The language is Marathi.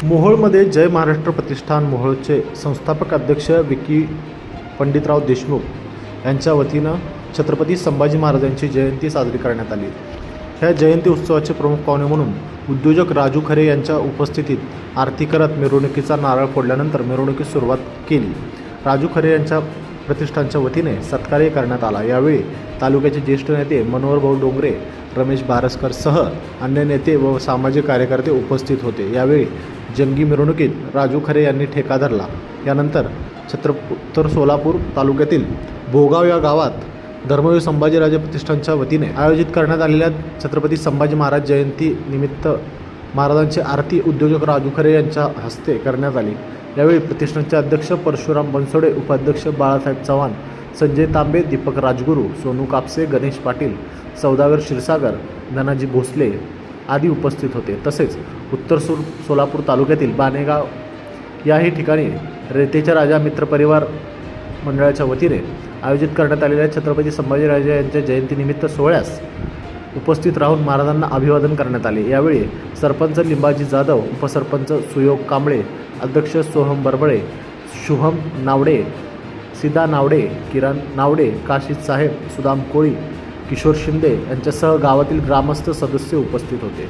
मोहोळमध्ये जय महाराष्ट्र प्रतिष्ठान मोहोळचे संस्थापक अध्यक्ष विकी पंडितराव देशमुख यांच्या वतीनं छत्रपती संभाजी महाराजांची जयंती साजरी करण्यात आली। ह्या जयंती उत्सवाचे प्रमुख पाहुणे म्हणून उद्योजक राजू खरे यांच्या उपस्थितीत आरती करत मिरवणुकीचा नारळ फोडल्यानंतर मिरवणुकीस सुरुवात केली। राजू खरे यांच्या प्रतिष्ठानच्या वतीने सत्कारही करण्यात आला। यावेळी तालुक्याचे ज्येष्ठ नेते मनोहर भाऊ डोंगरे, रमेश बारसकर सह अन्य नेते व सामाजिक कार्यकर्ते उपस्थित होते। यावेळी जंगी मिरवणुकीत राजू खरे यांनी ठेका धरला। यानंतर उत्तर सोलापूर तालुक्यातील भोगाव या गावात धर्मवीर संभाजीराजे प्रतिष्ठानच्या वतीने आयोजित करण्यात आलेल्या छत्रपती संभाजी महाराज जयंती निमित्त महाराजांची आरती उद्योजक राजू खरे यांच्या हस्ते करण्यात आली। यावेळी प्रतिष्ठानचे अध्यक्ष परशुराम बनसोडे, उपाध्यक्ष बाळासाहेब चव्हाण, संजय तांबे, दीपक राजगुरू, सोनू कापसे, गणेश पाटील, सौदागर क्षीरसागर, धनाजी भोसले आदी उपस्थित होते। तसेच उत्तर सोलापूर तालुक्यातील बानेगाव याही ठिकाणी रेतेच्या राजा मित्र परिवार मंडळाच्या वतीने आयोजित करण्यात आलेल्या छत्रपती संभाजीराजे यांच्या जयंतीनिमित्त सोहळ्यास उपस्थित राहून महाराजांना अभिवादन करण्यात आले। यावेळी सरपंच लिंबाजी जाधव, उपसरपंच सुयोग कांबळे, अध्यक्ष सोहम बरबळे, शुभम नावडे, सिदा नावडे, किरण नावडे, काशीद साहेब, सुदाम कोळी, किशोर शिंदे यांच्यासह गावातील ग्रामस्थ सदस्य उपस्थित होते।